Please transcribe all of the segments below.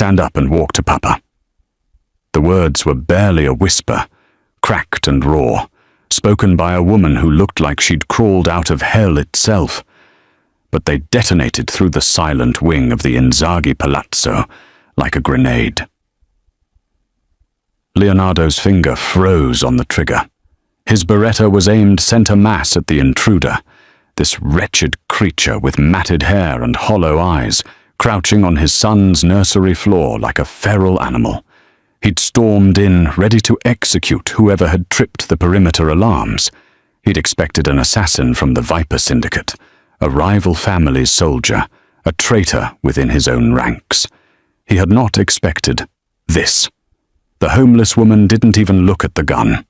Stand up and walk to Papa." The words were barely a whisper, cracked and raw, spoken by a woman who looked like she'd crawled out of hell itself. But they detonated through the silent wing of the Inzaghi palazzo like a grenade. Leonardo's finger froze on the trigger. His beretta was aimed center mass at the intruder, this wretched creature with matted hair and hollow eyes, crouching on his son's nursery floor like a feral animal. He'd stormed in, ready to execute whoever had tripped the perimeter alarms. He'd expected an assassin from the Viper Syndicate, a rival family's soldier, a traitor within his own ranks. He had not expected this. The homeless woman didn't even look at the gun.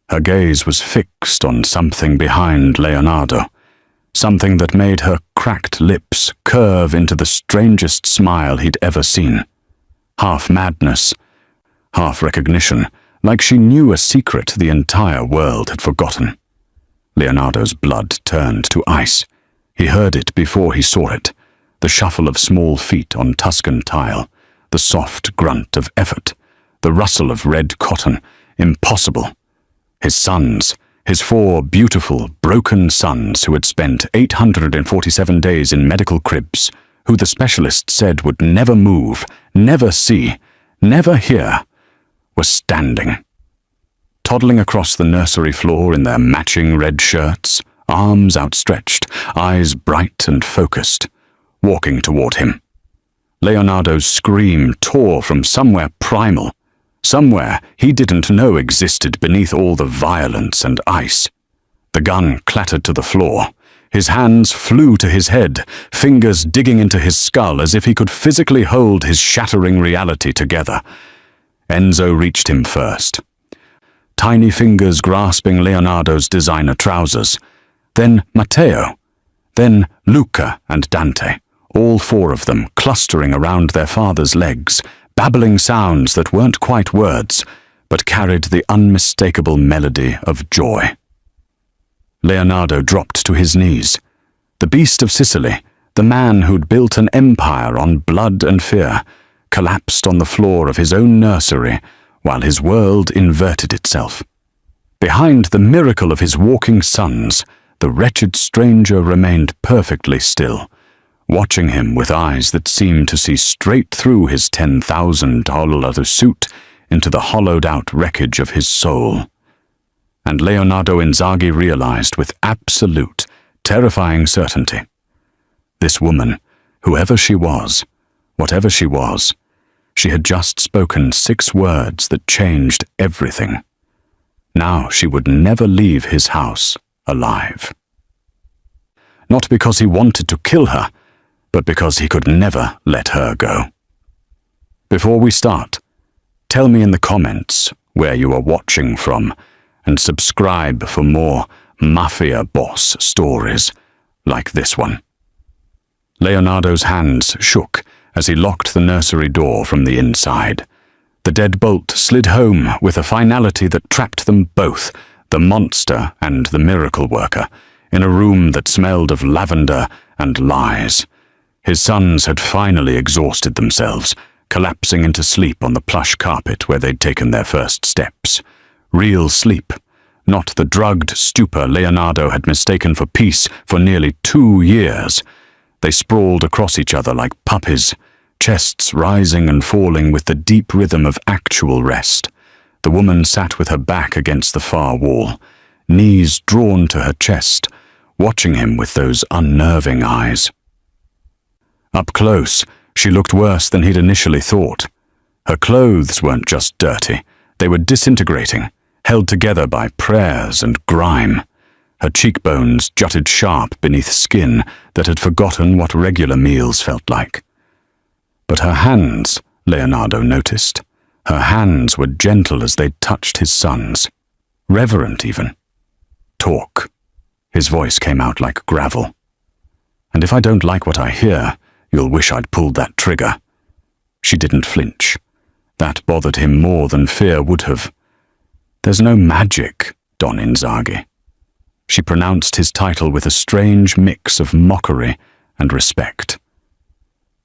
Her gaze was fixed on something behind Leonardo, something that made her cracked lips curve into the strangest smile he'd ever seen. Half madness, half recognition, like she knew a secret the entire world had forgotten. Leonardo's blood turned to ice. He heard it before he saw it, the shuffle of small feet on Tuscan tile, the soft grunt of effort, the rustle of red cotton. Impossible. His sons, his 4 beautiful, broken sons who had spent 847 days in medical cribs, who the specialists said would never move, never see, never hear, were standing. Toddling across the nursery floor in their matching red shirts, arms outstretched, eyes bright and focused, walking toward him. Leonardo's scream tore from somewhere primal, somewhere he didn't know existed beneath all the violence and ice. The gun clattered to the floor. His hands flew to his head, fingers digging into his skull as if he could physically hold his shattering reality together. Enzo reached him first, tiny fingers grasping Leonardo's designer trousers. Then Matteo. Then Luca and Dante, all 4 of them clustering around their father's legs, babbling sounds that weren't quite words, but carried the unmistakable melody of joy. Leonardo dropped to his knees. The beast of Sicily, the man who'd built an empire on blood and fear, collapsed on the floor of his own nursery while his world inverted itself. Behind the miracle of his walking sons, the wretched stranger remained perfectly still, watching him with eyes that seemed to see straight through his $10,000 suit into the hollowed-out wreckage of his soul. And Leonardo Inzaghi realized with absolute, terrifying certainty. This woman, whoever she was, whatever she was, she had just spoken 6 words that changed everything. Now she would never leave his house alive. Not because he wanted to kill her, but because he could never let her go. Before we start, tell me in the comments where you are watching from, and subscribe for more Mafia Boss stories like this one. Leonardo's hands shook as he locked the nursery door from the inside. The deadbolt slid home with a finality that trapped them both, the monster and the miracle worker, in a room that smelled of lavender and lies. His sons had finally exhausted themselves, collapsing into sleep on the plush carpet where they'd taken their first steps. Real sleep, not the drugged stupor Leonardo had mistaken for peace for nearly 2 years. They sprawled across each other like puppies, chests rising and falling with the deep rhythm of actual rest. The woman sat with her back against the far wall, knees drawn to her chest, watching him with those unnerving eyes. Up close, she looked worse than he'd initially thought. Her clothes weren't just dirty, they were disintegrating, held together by prayers and grime. Her cheekbones jutted sharp beneath skin that had forgotten what regular meals felt like. But her hands, Leonardo noticed, her hands were gentle as they'd touched his son's, reverent even. Talk. His voice came out like gravel. And if I don't like what I hear, you'll wish I'd pulled that trigger. She didn't flinch. That bothered him more than fear would have. There's no magic, Don Inzaghi. She pronounced his title with a strange mix of mockery and respect.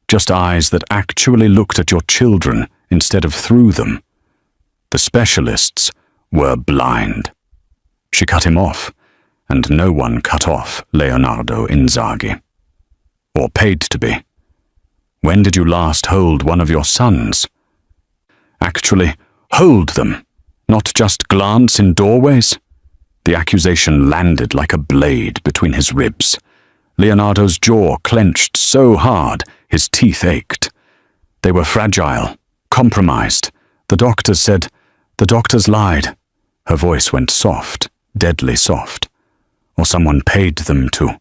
just eyes that actually looked at your children instead of through them. The specialists were blind. She cut him off, and no one cut off Leonardo Inzaghi. Or paid to be. When did you last hold one of your sons? Actually, hold them, not just glance in doorways. The accusation landed like a blade between his ribs. Leonardo's jaw clenched so hard his teeth ached. They were fragile, compromised. The doctors said, the doctors lied. Her voice went soft, deadly soft. Or someone paid them to.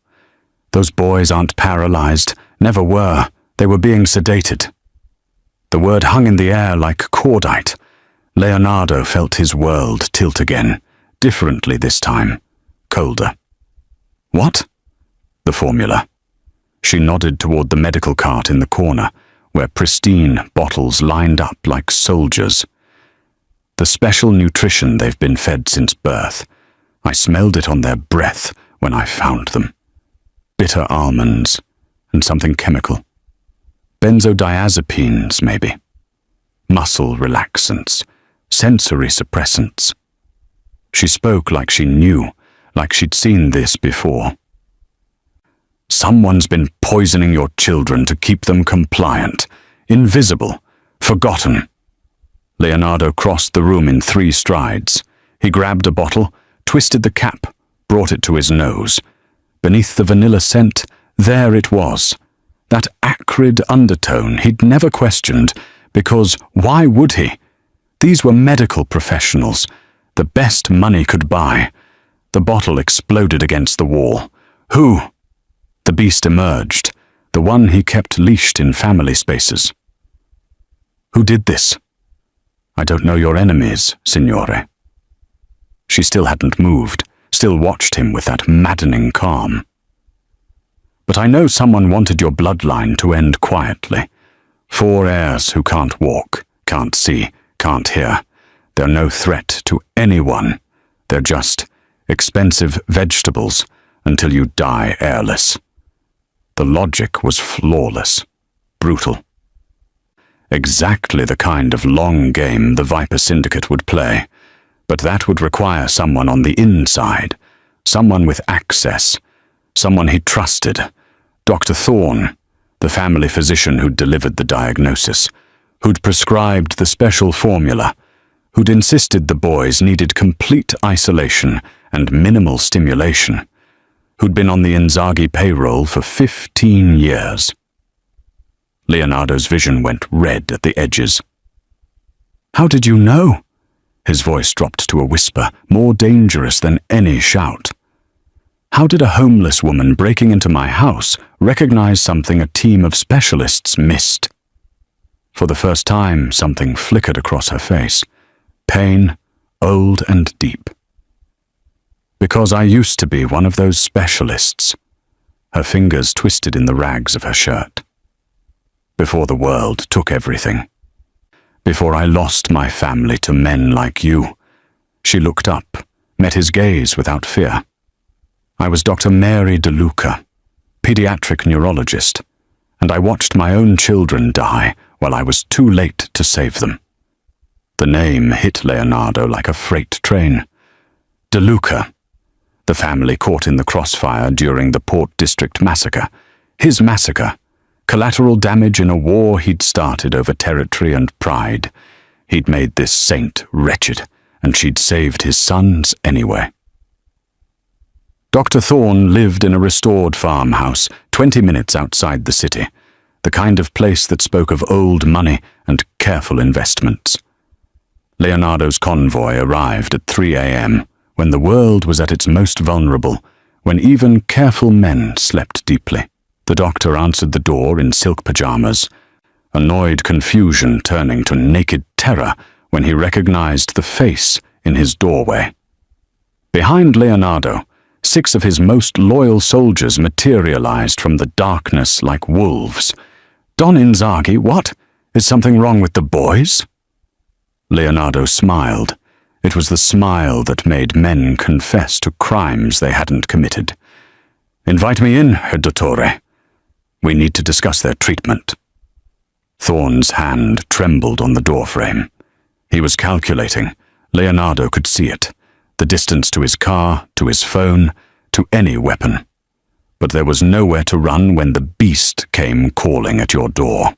Those boys aren't paralyzed, never were. They were being sedated. The word hung in the air like cordite. Leonardo felt his world tilt again, differently this time, colder. What? The formula. She nodded toward the medical cart in the corner, where pristine bottles lined up like soldiers. The special nutrition they've been fed since birth. I smelled it on their breath when I found them. Bitter almonds and something chemical. Benzodiazepines, maybe. Muscle relaxants, sensory suppressants. She spoke like she knew, like she'd seen this before. Someone's been poisoning your children to keep them compliant, invisible, forgotten. Leonardo crossed the room in 3 strides. He grabbed a bottle, twisted the cap, brought it to his nose. Beneath the vanilla scent, there it was. That acrid undertone he'd never questioned, because why would he? These were medical professionals, the best money could buy. The bottle exploded against the wall. Who? The beast emerged, the one he kept leashed in family spaces. Who did this? I don't know your enemies, signore. She still hadn't moved, still watched him with that maddening calm. But I know someone wanted your bloodline to end quietly. 4 heirs who can't walk, can't see, can't hear. They're no threat to anyone. They're just expensive vegetables until you die heirless. The logic was flawless, brutal. Exactly the kind of long game the Viper Syndicate would play, but that would require someone on the inside, someone with access, someone he trusted. Dr. Thorne, the family physician who'd delivered the diagnosis, who'd prescribed the special formula, who'd insisted the boys needed complete isolation and minimal stimulation, who'd been on the Inzaghi payroll for 15 years. Leonardo's vision went red at the edges. How did you know? His voice dropped to a whisper, more dangerous than any shout. How did a homeless woman breaking into my house recognize something a team of specialists missed? For the first time, something flickered across her face. Pain, old and deep. Because I used to be one of those specialists. Her fingers twisted in the rags of her shirt. Before the world took everything. Before I lost my family to men like you. She looked up, met his gaze without fear. I was Dr. Mary DeLuca, pediatric neurologist, and I watched my own children die while I was too late to save them. The name hit Leonardo like a freight train. DeLuca, the family caught in the crossfire during the Port District massacre. His massacre, collateral damage in a war he'd started over territory and pride. He'd made this saint wretched, and she'd saved his sons anyway. Dr. Thorne lived in a restored farmhouse 20 minutes outside the city, the kind of place that spoke of old money and careful investments. Leonardo's convoy arrived at 3 a.m., when the world was at its most vulnerable, when even careful men slept deeply. The doctor answered the door in silk pajamas, annoyed confusion turning to naked terror when he recognized the face in his doorway. Behind Leonardo, 6 of his most loyal soldiers materialized from the darkness like wolves. Don Inzaghi, what? Is something wrong with the boys? Leonardo smiled. It was the smile that made men confess to crimes they hadn't committed. Invite me in, Dottore. We need to discuss their treatment. Thorn's hand trembled on the doorframe. He was calculating. Leonardo could see it. The distance to his car, to his phone, to any weapon. But there was nowhere to run when the beast came calling at your door.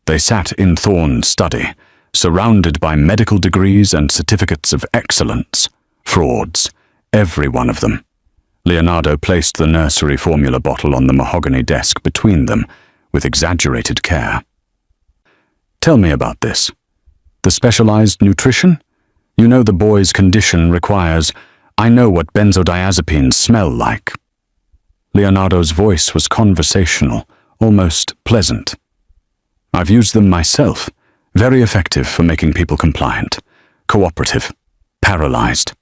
They sat in Thorn's study, surrounded by medical degrees and certificates of excellence. Frauds, every one of them. Leonardo placed the nursery formula bottle on the mahogany desk between them, with exaggerated care. Tell me about this. The specialized nutrition? You know the boy's condition requires, I know what benzodiazepines smell like. Leonardo's voice was conversational, almost pleasant. I've used them myself. Very effective for making people compliant, cooperative, paralyzed.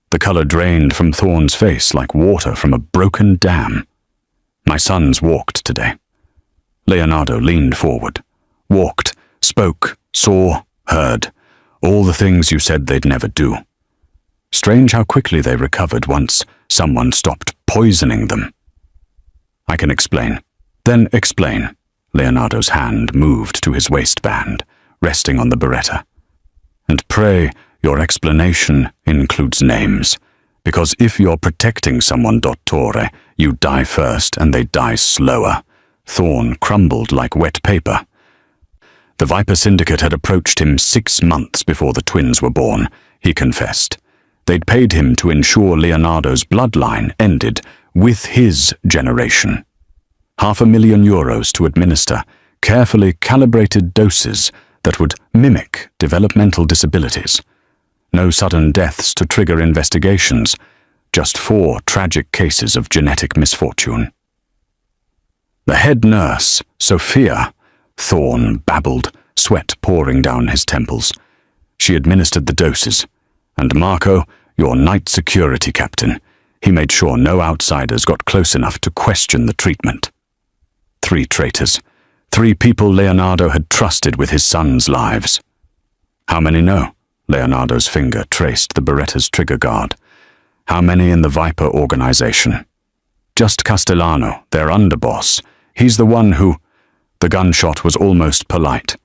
The color drained from Thorn's face like water from a broken dam. My sons walked today. Leonardo leaned forward. Walked, spoke, saw, heard. All the things you said they'd never do. Strange how quickly they recovered once someone stopped poisoning them. I can explain. Then explain. Leonardo's hand moved to his waistband, resting on the beretta. And pray your explanation includes names, because if you're protecting someone, Dottore, you die first and they die slower. Thorn crumbled like wet paper. The Viper Syndicate had approached him 6 months before the twins were born, he confessed. They'd paid him to ensure Leonardo's bloodline ended with his generation. €500,000 to administer carefully calibrated doses that would mimic developmental disabilities. No sudden deaths to trigger investigations, just 4 tragic cases of genetic misfortune. The head nurse, Sophia, Thorn babbled, sweat pouring down his temples. She administered the doses, and Marco, your night security captain, he made sure no outsiders got close enough to question the treatment. 3 traitors, 3 people Leonardo had trusted with his sons' lives. How many know? Leonardo's finger traced the Beretta's trigger guard. How many in the Viper organization? Just Castellano, their underboss. He's the one who... The gunshot was almost polite.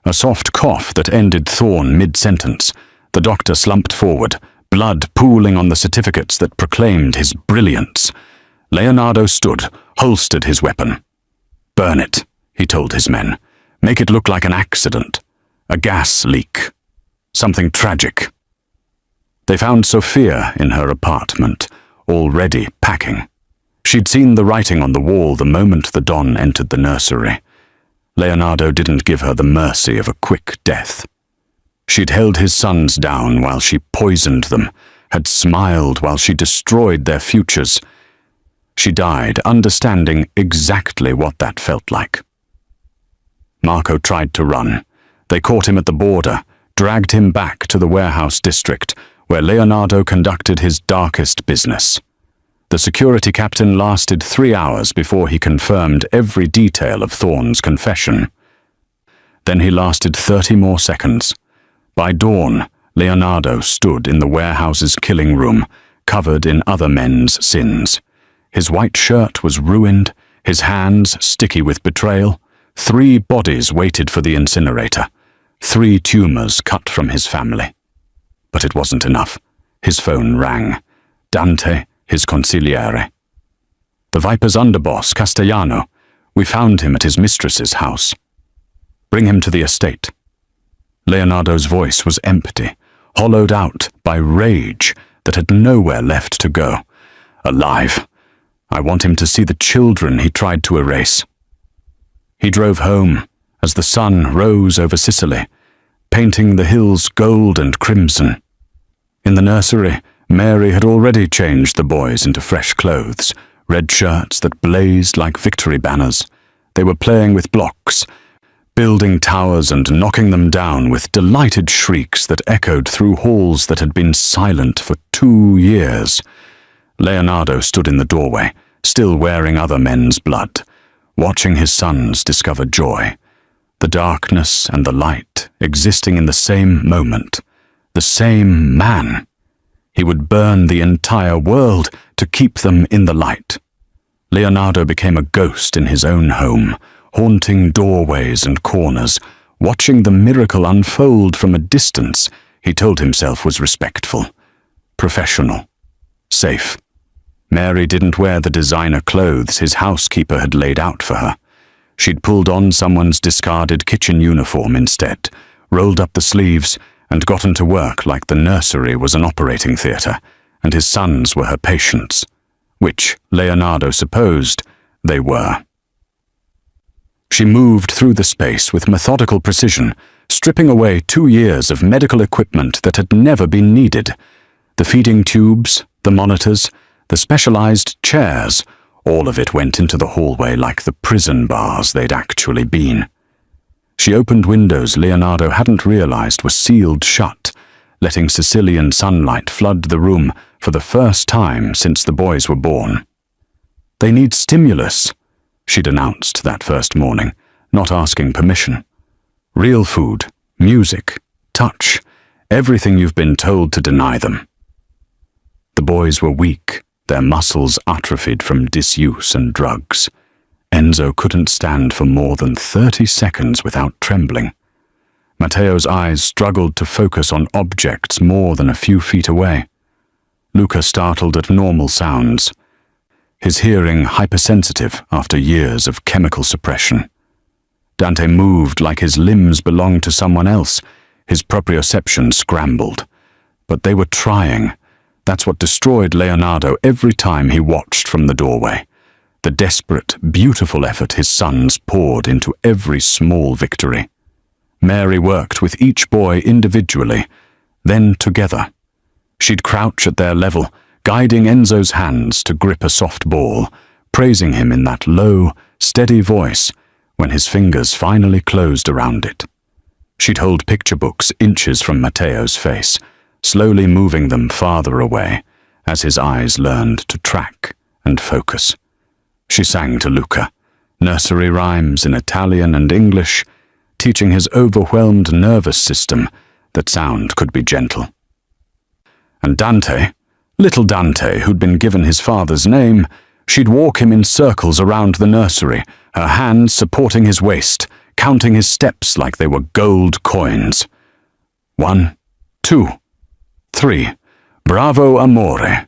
A soft cough that ended Thorn mid-sentence. The doctor slumped forward, blood pooling on the certificates that proclaimed his brilliance. Leonardo stood, holstered his weapon. Burn it, he told his men. Make it look like an accident. A gas leak. Something tragic. They found Sophia in her apartment, already packing. She'd seen the writing on the wall the moment the Don entered the nursery. Leonardo didn't give her the mercy of a quick death. She'd held his sons down while she poisoned them, had smiled while she destroyed their futures. She died understanding exactly what that felt like. Marco tried to run. They caught him at the border, dragged him back to the warehouse district, where Leonardo conducted his darkest business. The security captain lasted 3 hours before he confirmed every detail of Thorn's confession. Then he lasted 30 more seconds. By dawn, Leonardo stood in the warehouse's killing room, covered in other men's sins. His white shirt was ruined, his hands sticky with betrayal. 3 bodies waited for the incinerator. 3 tumors cut from his family. But it wasn't enough. His phone rang. Dante, his consigliere. The Viper's underboss, Castellano. We found him at his mistress's house. Bring him to the estate. Leonardo's voice was empty, hollowed out by rage that had nowhere left to go. Alive. I want him to see the children he tried to erase. He drove home as the sun rose over Sicily, painting the hills gold and crimson. In the nursery, Mary had already changed the boys into fresh clothes, red shirts that blazed like victory banners. They were playing with blocks, building towers and knocking them down with delighted shrieks that echoed through halls that had been silent for 2 years. Leonardo stood in the doorway, still wearing other men's blood, watching his sons discover joy. The darkness and the light existing in the same moment. The same man. He would burn the entire world to keep them in the light. Leonardo became a ghost in his own home, haunting doorways and corners, watching the miracle unfold from a distance he told himself was respectful, professional, safe. Mary didn't wear the designer clothes his housekeeper had laid out for her. She'd pulled on someone's discarded kitchen uniform instead, rolled up the sleeves, and gotten to work like the nursery was an operating theatre, and his sons were her patients, which Leonardo supposed they were. She moved through the space with methodical precision, stripping away 2 years of medical equipment that had never been needed. The feeding tubes, the monitors, the specialized chairs, all of it went into the hallway like the prison bars they'd actually been. She opened windows Leonardo hadn't realized were sealed shut, letting Sicilian sunlight flood the room for the first time since the boys were born. "They need stimulus," she'd announced that first morning, not asking permission. "Real food, music, touch, everything you've been told to deny them." The boys were weak, their muscles atrophied from disuse and drugs. Enzo couldn't stand for more than 30 seconds without trembling. Matteo's eyes struggled to focus on objects more than a few feet away. Luca startled at normal sounds, his hearing hypersensitive after years of chemical suppression. Dante moved like his limbs belonged to someone else, his proprioception scrambled. But they were trying. That's what destroyed Leonardo every time he watched from the doorway. The desperate, beautiful effort his sons poured into every small victory. Mary worked with each boy individually, then together. She'd crouch at their level, guiding Enzo's hands to grip a soft ball, praising him in that low, steady voice when his fingers finally closed around it. She'd hold picture books inches from Matteo's face, slowly moving them farther away as his eyes learned to track and focus. She sang to Luca, nursery rhymes in Italian and English, teaching his overwhelmed nervous system that sound could be gentle. And Dante, little Dante, who'd been given his father's name, she'd walk him in circles around the nursery, her hands supporting his waist, counting his steps like they were gold coins. 1, 2, 3. Bravo, amore.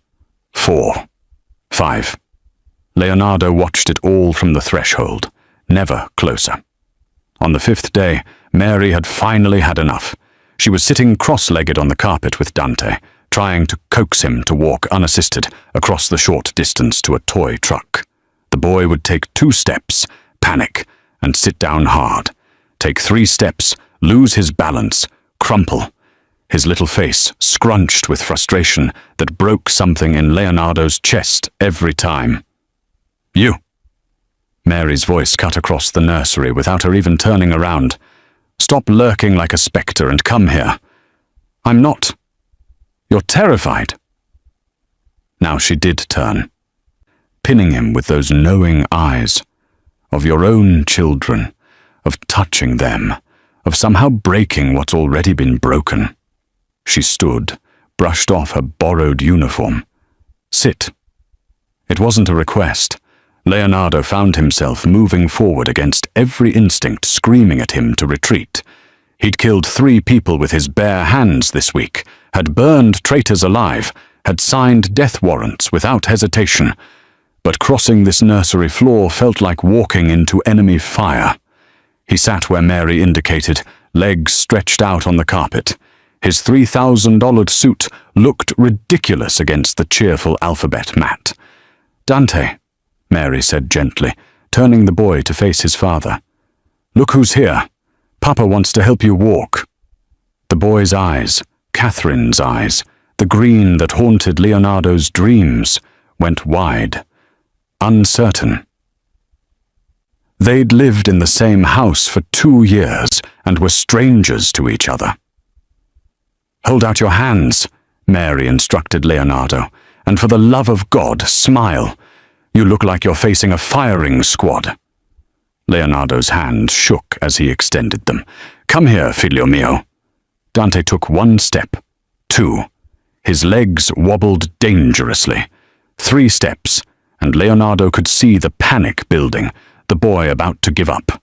4, 5. Leonardo watched it all from the threshold, never closer. On the 5th day, Mary had finally had enough. She was sitting cross-legged on the carpet with Dante, trying to coax him to walk unassisted across the short distance to a toy truck. The boy would take 2 steps, panic, and sit down hard. Take 3 steps, lose his balance, crumple. His little face scrunched with frustration that broke something in Leonardo's chest every time. "You." Mary's voice cut across the nursery without her even turning around. "Stop lurking like a spectre and come here." "I'm not." "You're terrified." Now she did turn, pinning him with those knowing eyes. Of your own children, of touching them, of somehow breaking what's already been broken. She stood, brushed off her borrowed uniform. "Sit." It wasn't a request. Leonardo found himself moving forward against every instinct screaming at him to retreat. He'd killed 3 people with his bare hands this week, had burned traitors alive, had signed death warrants without hesitation. But crossing this nursery floor felt like walking into enemy fire. He sat where Mary indicated, legs stretched out on the carpet. His $3,000 suit looked ridiculous against the cheerful alphabet mat. "Dante," Mary said gently, turning the boy to face his father. "Look who's here. Papa wants to help you walk." The boy's eyes, Catherine's eyes, the green that haunted Leonardo's dreams, went wide, uncertain. They'd lived in the same house for 2 years and were strangers to each other. "Hold out your hands," Mary instructed Leonardo, "and for the love of God, smile. You look like you're facing a firing squad." Leonardo's hand shook as he extended them. "Come here, figlio mio." Dante took 1 step, 2. His legs wobbled dangerously. 3 steps, and Leonardo could see the panic building, the boy about to give up.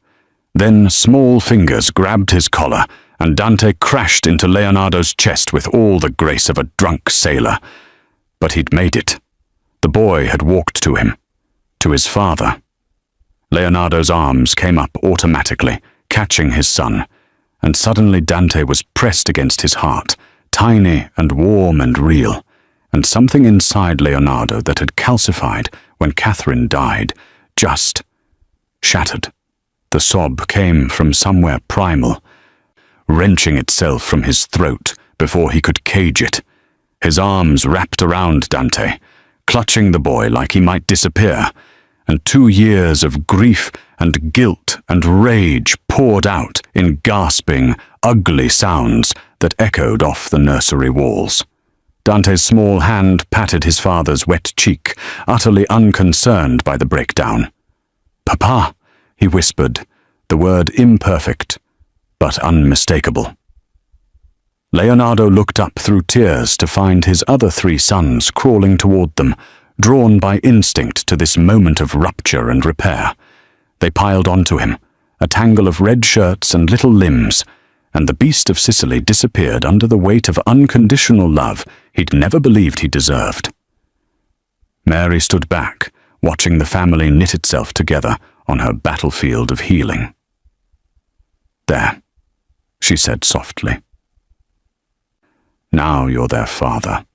Then small fingers grabbed his collar, and Dante crashed into Leonardo's chest with all the grace of a drunk sailor. But he'd made it. The boy had walked to him, to his father. Leonardo's arms came up automatically, catching his son, and suddenly Dante was pressed against his heart, tiny and warm and real, and something inside Leonardo that had calcified when Catherine died just shattered. The sob came from somewhere primal, wrenching itself from his throat before he could cage it. His arms wrapped around Dante, clutching the boy like he might disappear, and 2 years of grief and guilt and rage poured out in gasping, ugly sounds that echoed off the nursery walls. Dante's small hand patted his father's wet cheek, utterly unconcerned by the breakdown. "Papa," he whispered, the word imperfect, but unmistakable. Leonardo looked up through tears to find his other 3 sons crawling toward them, drawn by instinct to this moment of rupture and repair. They piled onto him, a tangle of red shirts and little limbs, and the beast of Sicily disappeared under the weight of unconditional love he'd never believed he deserved. Mary stood back, watching the family knit itself together on her battlefield of healing. "There," she said softly. "Now you're their father."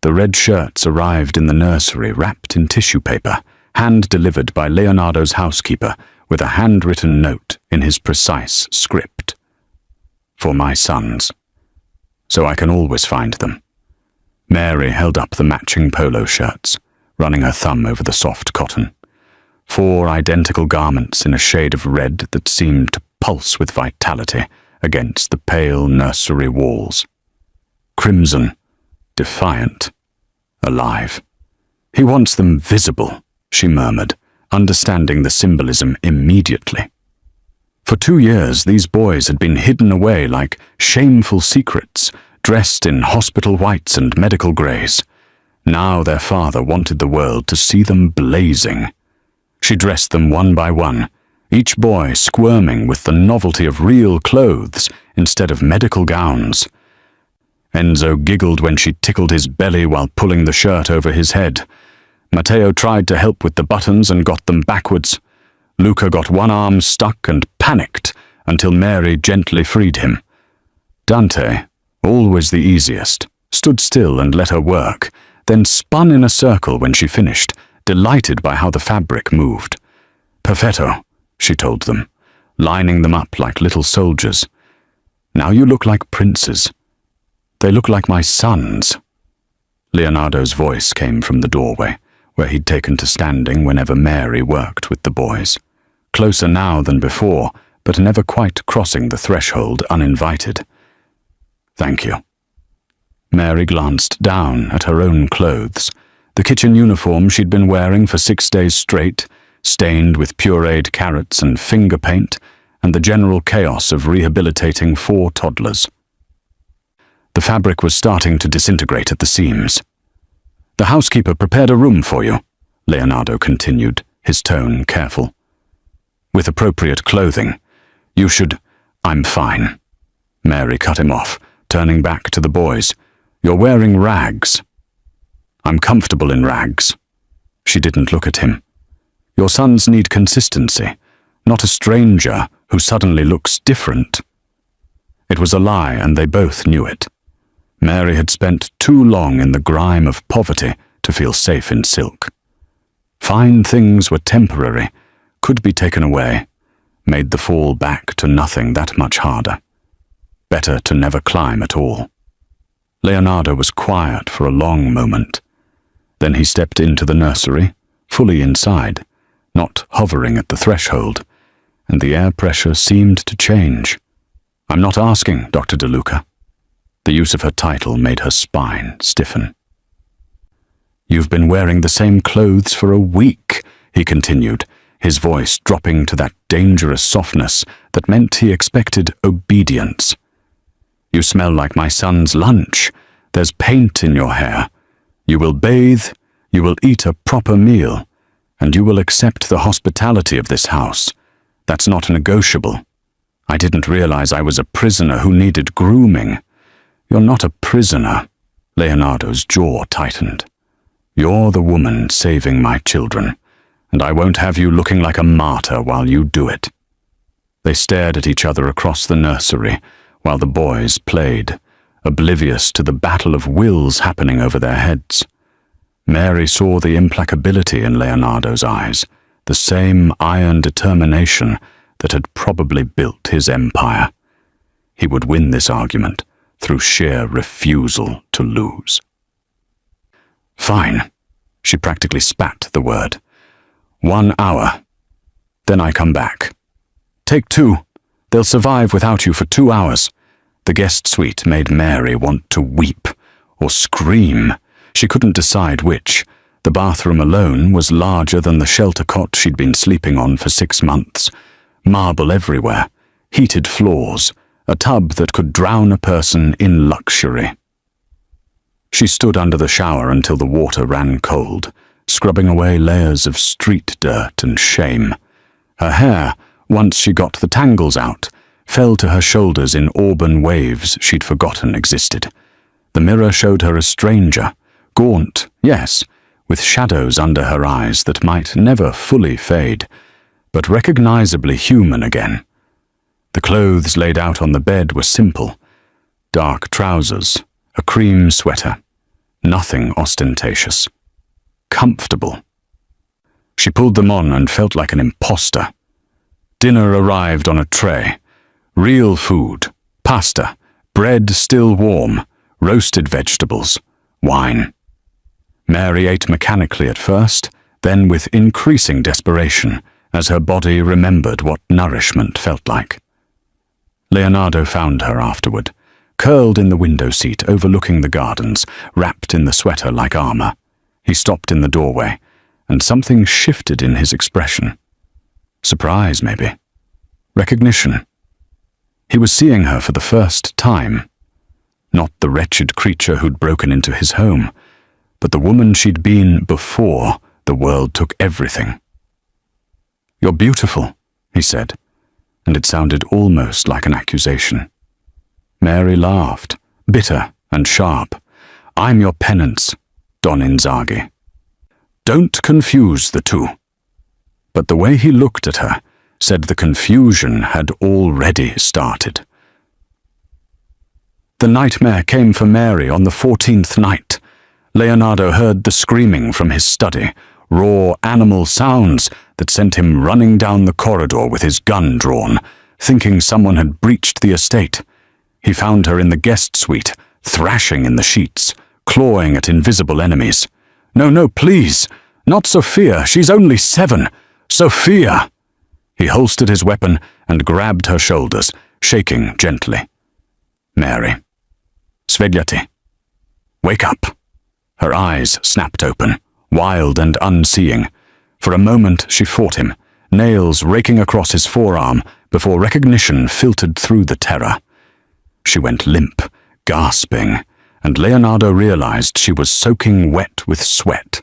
The red shirts arrived in the nursery wrapped in tissue paper, hand-delivered by Leonardo's housekeeper with a handwritten note in his precise script. "For my sons, so I can always find them." Mary held up the matching polo shirts, running her thumb over the soft cotton. 4 identical garments in a shade of red that seemed to pulse with vitality against the pale nursery walls. Crimson, defiant, alive. "He wants them visible," she murmured, understanding the symbolism immediately. For 2 years, these boys had been hidden away like shameful secrets, dressed in hospital whites and medical greys. Now their father wanted the world to see them blazing. She dressed them one by one, each boy squirming with the novelty of real clothes instead of medical gowns. Enzo giggled when she tickled his belly while pulling the shirt over his head. Matteo tried to help with the buttons and got them backwards. Luca got one arm stuck and panicked until Mary gently freed him. Dante, always the easiest, stood still and let her work, then spun in a circle when she finished, delighted by how the fabric moved. "Perfetto," she told them, lining them up like little soldiers. "Now you look like princes. They look like my sons." Leonardo's voice came from the doorway, where he'd taken to standing whenever Mary worked with the boys. Closer now than before, but never quite crossing the threshold uninvited. "Thank you." Mary glanced down at her own clothes, the kitchen uniform she'd been wearing for 6 days straight, stained with pureed carrots and finger paint, and the general chaos of rehabilitating 4 toddlers. The fabric was starting to disintegrate at the seams. "The housekeeper prepared a room for you," Leonardo continued, his tone careful. "With appropriate clothing. You should—" "I'm fine." Mary cut him off, turning back to the boys. "You're wearing rags." "I'm comfortable in rags." She didn't look at him. "Your sons need consistency, not a stranger who suddenly looks different." It was a lie, and they both knew it. Mary had spent too long in the grime of poverty to feel safe in silk. Fine things were temporary, could be taken away, made the fall back to nothing that much harder. Better to never climb at all. Leonardo was quiet for a long moment. Then he stepped into the nursery, fully inside, not hovering at the threshold, and the air pressure seemed to change. "I'm not asking, Dr. De Luca." The use of her title made her spine stiffen. "You've been wearing the same clothes for a week," he continued, his voice dropping to that dangerous softness that meant he expected obedience. "You smell like my son's lunch. There's paint in your hair. You will bathe, you will eat a proper meal, And you will accept the hospitality of this house. That's not negotiable. I didn't realize I was a prisoner who needed grooming. You're not a prisoner. Leonardo's jaw tightened. You're the woman saving my children, and I won't have you looking like a martyr while you do it. They stared at each other across the nursery while the boys played, oblivious to the battle of wills happening over their heads. Mary saw the implacability in Leonardo's eyes, the same iron determination that had probably built his empire. He would win this argument through sheer refusal to lose. Fine. She practically spat the word. 1 hour. Then I come back. Take 2. They'll survive without you for 2 hours. The guest suite made Mary want to weep or scream. She couldn't decide which. The bathroom alone was larger than the shelter cot she'd been sleeping on for 6 months. Marble everywhere, heated floors, a tub that could drown a person in luxury. She stood under the shower until the water ran cold, scrubbing away layers of street dirt and shame. Her hair, once she got the tangles out, fell to her shoulders in auburn waves she'd forgotten existed. The mirror showed her a stranger, gaunt, yes, with shadows under her eyes that might never fully fade, but recognizably human again. The clothes laid out on the bed were simple. Dark trousers, a cream sweater, nothing ostentatious. Comfortable. She pulled them on and felt like an imposter. Dinner arrived on a tray. Real food, pasta, bread still warm, roasted vegetables, wine. Mary ate mechanically at first, then with increasing desperation, as her body remembered what nourishment felt like. Leonardo found her afterward, curled in the window seat overlooking the gardens, wrapped in the sweater like armor. He stopped in the doorway, and something shifted in his expression. Surprise, maybe. Recognition. He was seeing her for the first time. Not the wretched creature who'd broken into his home, but the woman she'd been before the world took everything. "You're beautiful," he said, and it sounded almost like an accusation. Mary laughed, bitter and sharp. "I'm your penance, Don Inzaghi." Don't confuse the two. But the way he looked at her said the confusion had already started. The nightmare came for Mary on the 14th night. Leonardo heard the screaming from his study, raw animal sounds that sent him running down the corridor with his gun drawn, thinking someone had breached the estate. He found her in the guest suite, thrashing in the sheets, clawing at invisible enemies. No, please! Not Sophia, she's only 7! Sophia! He holstered his weapon and grabbed her shoulders, shaking gently. Mary. Svegliati. Wake up! Her eyes snapped open, wild and unseeing. For a moment she fought him, nails raking across his forearm before recognition filtered through the terror. She went limp, gasping, and Leonardo realized she was soaking wet with sweat,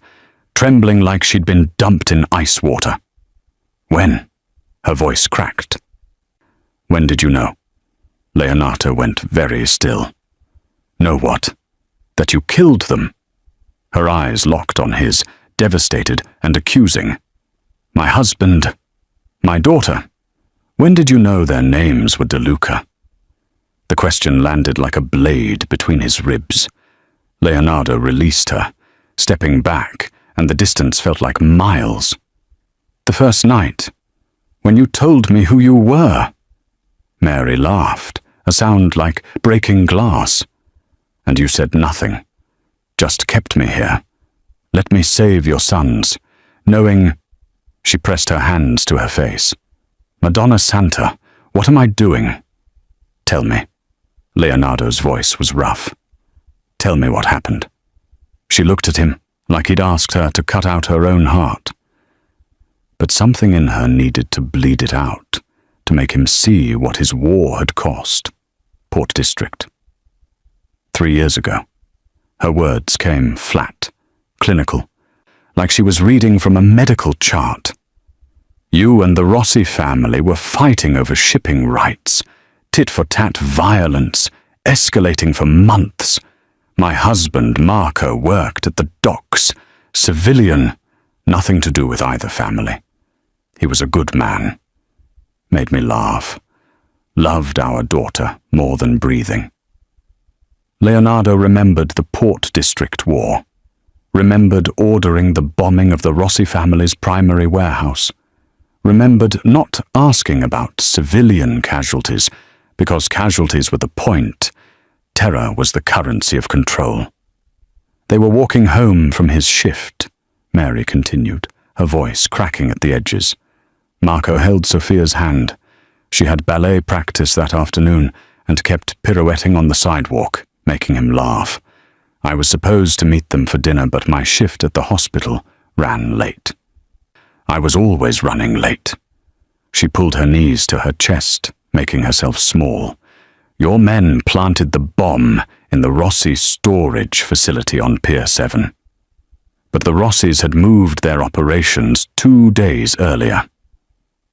trembling like she'd been dumped in ice water. When? Her voice cracked. When did you know? Leonardo went very still. Know what? That you killed them? Her eyes locked on his, devastated and accusing. My husband, my daughter. When did you know their names were DeLuca? The question landed like a blade between his ribs. Leonardo released her, stepping back, and the distance felt like miles. The first night, when you told me who you were. Mary laughed, a sound like breaking glass. And you said nothing, just kept me here. Let me save your sons, knowing... She pressed her hands to her face. Madonna Santa, what am I doing? Tell me. Leonardo's voice was rough. Tell me what happened. She looked at him like he'd asked her to cut out her own heart. But something in her needed to bleed it out, to make him see what his war had cost. Port District. 3 years ago. Her words came flat, clinical, like she was reading from a medical chart. You and the Rossi family were fighting over shipping rights, tit-for-tat violence, escalating for months. My husband, Marco, worked at the docks, civilian, nothing to do with either family. He was a good man. Made me laugh. Loved our daughter more than breathing. Leonardo remembered the Port District War. Remembered ordering the bombing of the Rossi family's primary warehouse. Remembered not asking about civilian casualties, because casualties were the point. Terror was the currency of control. They were walking home from his shift, Mary continued, her voice cracking at the edges. Marco held Sophia's hand. She had ballet practice that afternoon and kept pirouetting on the sidewalk, making him laugh. I was supposed to meet them for dinner, but my shift at the hospital ran late. I was always running late. She pulled her knees to her chest, making herself small. Your men planted the bomb in the Rossi storage facility on Pier 7. But the Rossis had moved their operations 2 days earlier.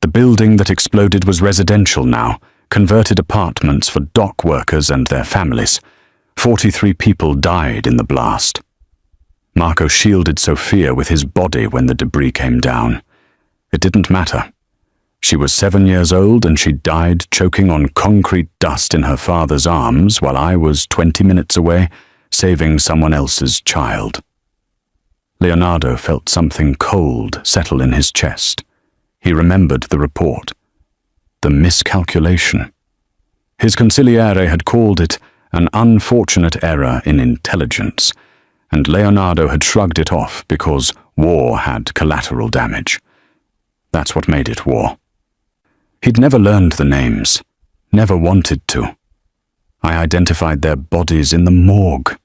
The building that exploded was residential now, converted apartments for dock workers and their families. 43 people died in the blast. Marco shielded Sophia with his body when the debris came down. It didn't matter. She was 7 years old and she died choking on concrete dust in her father's arms while I was 20 minutes away, saving someone else's child. Leonardo felt something cold settle in his chest. He remembered the report. The miscalculation. His consigliere had called it an unfortunate error in intelligence, and Leonardo had shrugged it off because war had collateral damage. That's what made it war. He'd never learned the names, never wanted to. I identified their bodies in the morgue,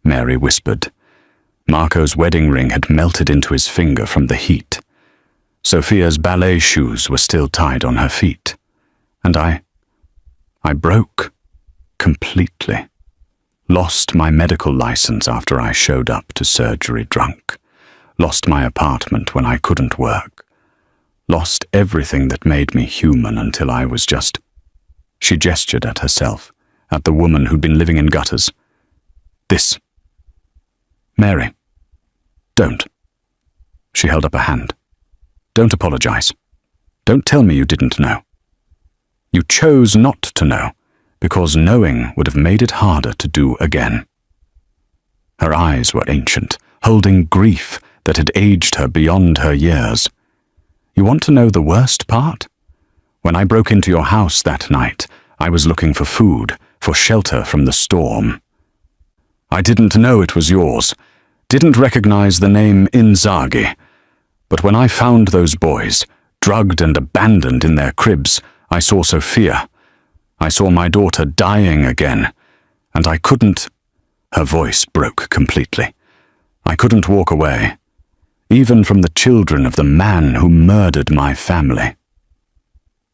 Mary whispered. Marco's wedding ring had melted into his finger from the heat. Sophia's ballet shoes were still tied on her feet. And I broke. Completely. Lost my medical license after I showed up to surgery drunk. Lost my apartment when I couldn't work. Lost everything that made me human until I was just... She gestured at herself, at the woman who'd been living in gutters. This. Mary. Don't. She held up a hand. Don't apologize. Don't tell me you didn't know. You chose not to know, because knowing would have made it harder to do again. Her eyes were ancient, holding grief that had aged her beyond her years. You want to know the worst part? When I broke into your house that night, I was looking for food, for shelter from the storm. I didn't know it was yours, didn't recognize the name Inzaghi. But when I found those boys, drugged and abandoned in their cribs, I saw Sophia. I saw my daughter dying again, and I couldn't... Her voice broke completely. I couldn't walk away, even from the children of the man who murdered my family.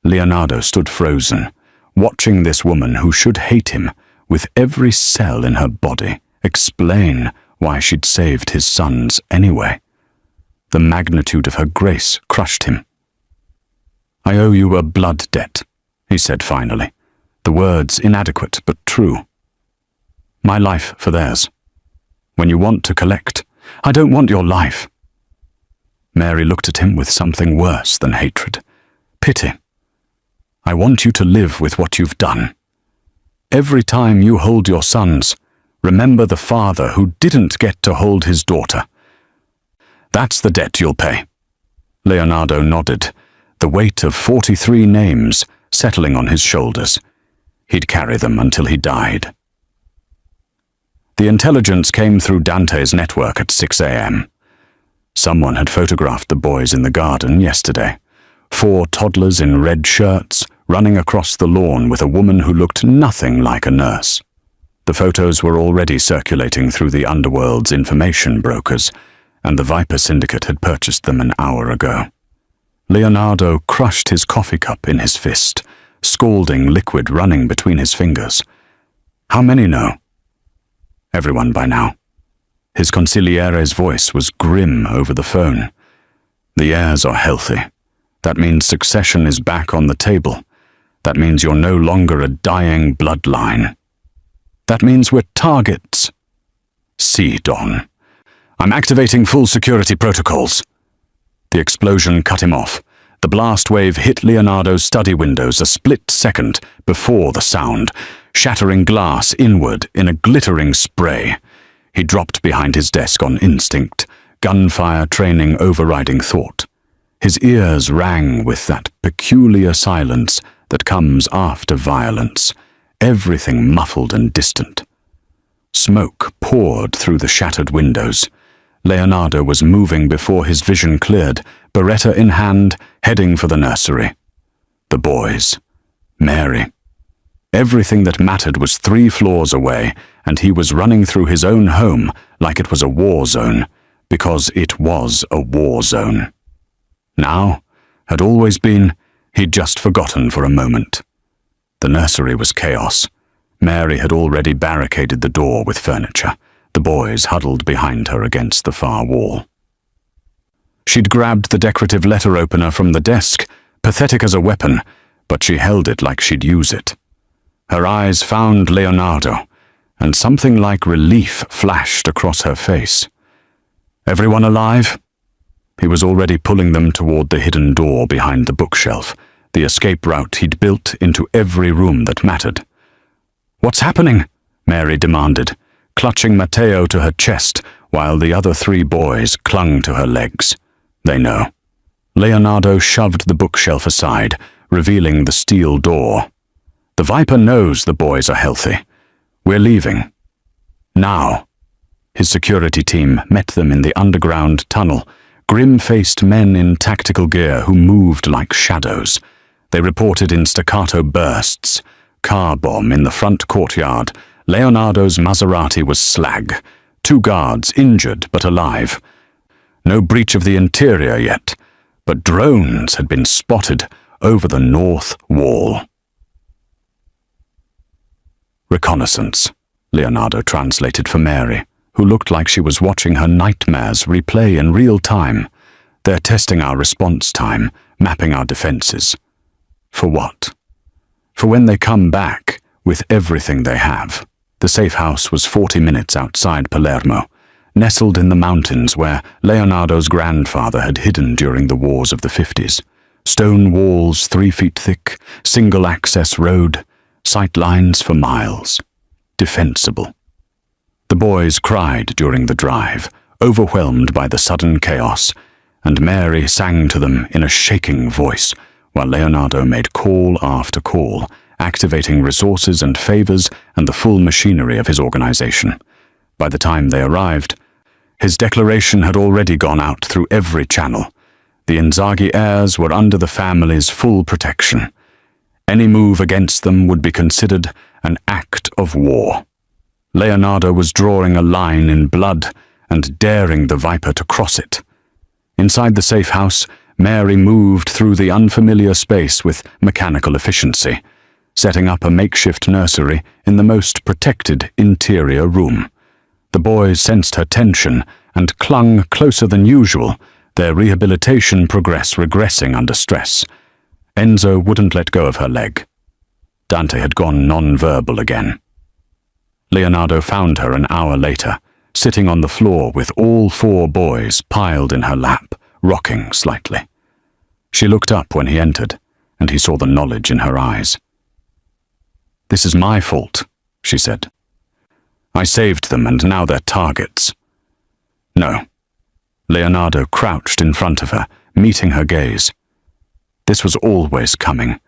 Leonardo stood frozen, watching this woman who should hate him, with every cell in her body, explain why she'd saved his sons anyway. The magnitude of her grace crushed him. I owe you a blood debt, he said finally, the words inadequate but true. My life for theirs. When you want to collect, I don't want your life. Mary looked at him with something worse than hatred. Pity. I want you to live with what you've done. Every time you hold your sons, remember the father who didn't get to hold his daughter. That's the debt you'll pay. Leonardo nodded, the weight of 43 names settling on his shoulders. He'd carry them until he died. The intelligence came through Dante's network at 6 a.m. Someone had photographed the boys in the garden yesterday. 4 toddlers in red shirts running across the lawn with a woman who looked nothing like a nurse. The photos were already circulating through the underworld's information brokers, and the Viper Syndicate had purchased them an hour ago. Leonardo crushed his coffee cup in his fist, scalding liquid running between his fingers. How many know? Everyone by now. His consigliere's voice was grim over the phone. The heirs are healthy. That means succession is back on the table. That means you're no longer a dying bloodline. That means we're targets. See, Don. I'm activating full security protocols. The explosion cut him off. The blast wave hit Leonardo's study windows a split second before the sound, shattering glass inward in a glittering spray. He dropped behind his desk on instinct, gunfire training overriding thought. His ears rang with that peculiar silence that comes after violence, everything muffled and distant. Smoke poured through the shattered windows. Leonardo was moving before his vision cleared, Beretta in hand, heading for the nursery. The boys. Mary. Everything that mattered was 3 floors away, and he was running through his own home like it was a war zone, because it was a war zone. Now, had always been, he'd just forgotten for a moment. The nursery was chaos. Mary had already barricaded the door with furniture. The boys huddled behind her against the far wall. She'd grabbed the decorative letter opener from the desk, pathetic as a weapon, but she held it like she'd use it. Her eyes found Leonardo, and something like relief flashed across her face. Everyone alive? He was already pulling them toward the hidden door behind the bookshelf, the escape route he'd built into every room that mattered. "What's happening?" Mary demanded, clutching Matteo to her chest while the other 3 boys clung to her legs. They know. Leonardo shoved the bookshelf aside, revealing the steel door. "The Viper knows the boys are healthy. We're leaving. Now." His security team met them in the underground tunnel, grim-faced men in tactical gear who moved like shadows. They reported in staccato bursts. Car bomb in the front courtyard. Leonardo's Maserati was slag. 2 guards injured but alive. No breach of the interior yet, but drones had been spotted over the north wall. Reconnaissance, Leonardo translated for Mary, who looked like she was watching her nightmares replay in real time. They're testing our response time, mapping our defenses. For what? For when they come back with everything they have. The safe house was 40 minutes outside Palermo, nestled in the mountains where Leonardo's grandfather had hidden during the wars of the 50s. Stone walls 3 feet thick, single-access road, sight lines for miles. Defensible. The boys cried during the drive, overwhelmed by the sudden chaos, and Mary sang to them in a shaking voice, while Leonardo made call after call, activating resources and favors and the full machinery of his organization. By the time they arrived, his declaration had already gone out through every channel. The Inzaghi heirs were under the family's full protection. Any move against them would be considered an act of war. Leonardo was drawing a line in blood and daring the Viper to cross it. Inside the safe house, Mary moved through the unfamiliar space with mechanical efficiency, setting up a makeshift nursery in the most protected interior room. The boys sensed her tension and clung closer than usual, their rehabilitation progress regressing under stress. Enzo wouldn't let go of her leg. Dante had gone non-verbal again. Leonardo found her an hour later, sitting on the floor with all 4 boys piled in her lap, rocking slightly. She looked up when he entered, and he saw the knowledge in her eyes. "This is my fault," she said. "I saved them, and now they're targets." "No." Leonardo crouched in front of her, meeting her gaze. "This was always coming.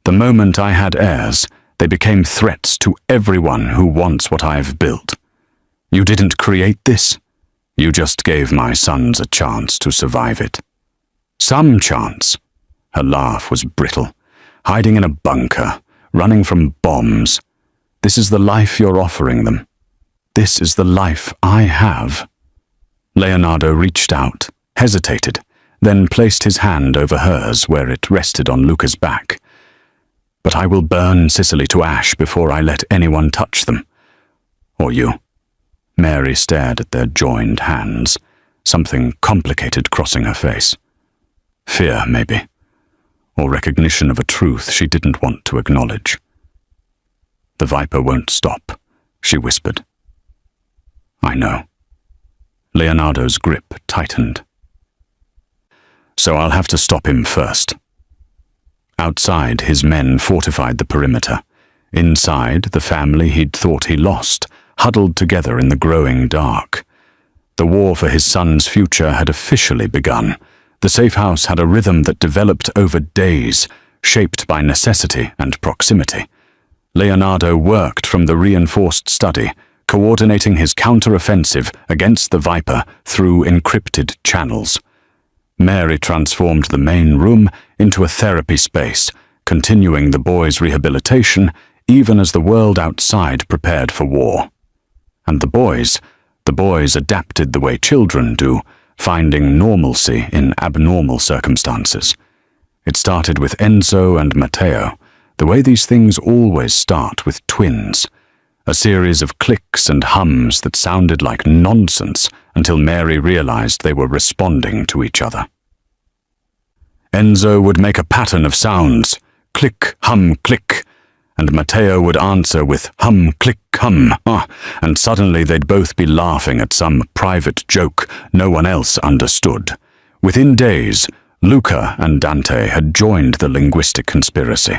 The moment I had heirs, they became threats to everyone who wants what I've built. You didn't create this. You just gave my sons a chance to survive it." "Some chance." Her laugh was brittle. "Hiding in a bunker, running from bombs. This is the life you're offering them. This is the life I have." Leonardo reached out, hesitated, then placed his hand over hers where it rested on Luca's back. "But I will burn Sicily to ash before I let anyone touch them. Or you." Mary stared at their joined hands, something complicated crossing her face. Fear, maybe, or recognition of a truth she didn't want to acknowledge. "The Viper won't stop," she whispered. "I know." Leonardo's grip tightened. "So I'll have to stop him first." Outside, his men fortified the perimeter. Inside, the family he'd thought he lost, huddled together in the growing dark. The war for his son's future had officially begun. The safe house had a rhythm that developed over days, shaped by necessity and proximity. Leonardo worked from the reinforced study, coordinating his counter-offensive against the Viper through encrypted channels. Mary transformed the main room into a therapy space, continuing the boys' rehabilitation even as the world outside prepared for war. And the boys adapted the way children do, finding normalcy in abnormal circumstances. It started with Enzo and Matteo, the way these things always start with twins. A series of clicks and hums that sounded like nonsense until Mary realized they were responding to each other. Enzo would make a pattern of sounds, click, hum, click, and Matteo would answer with hum, click, hum, and suddenly they'd both be laughing at some private joke no one else understood. Within days, Luca and Dante had joined the linguistic conspiracy.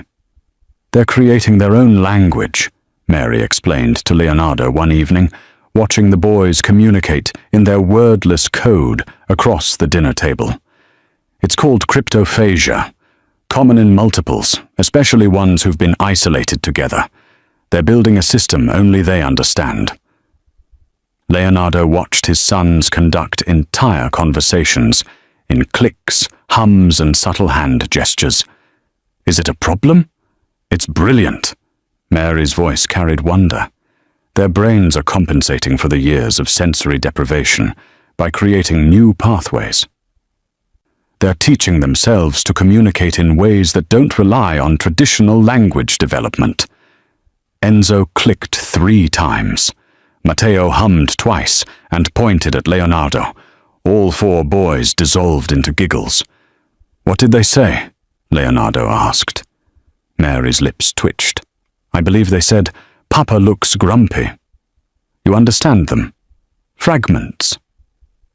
"They're creating their own language," Mary explained to Leonardo one evening, watching the boys communicate in their wordless code across the dinner table. "It's called cryptophagia, common in multiples, especially ones who've been isolated together. They're building a system only they understand." Leonardo watched his sons conduct entire conversations in clicks, hums, and subtle hand gestures. "Is it a problem?" "It's brilliant." Mary's voice carried wonder. Their brains are compensating for the years of sensory deprivation by creating new pathways. They're teaching themselves to communicate in ways that don't rely on traditional language development. Enzo clicked 3 times. Matteo hummed twice and pointed at Leonardo. All 4 boys dissolved into giggles. "What did they say?" Leonardo asked. Mary's lips twitched. "I believe they said, 'Papa looks grumpy.' You understand them?" "Fragments."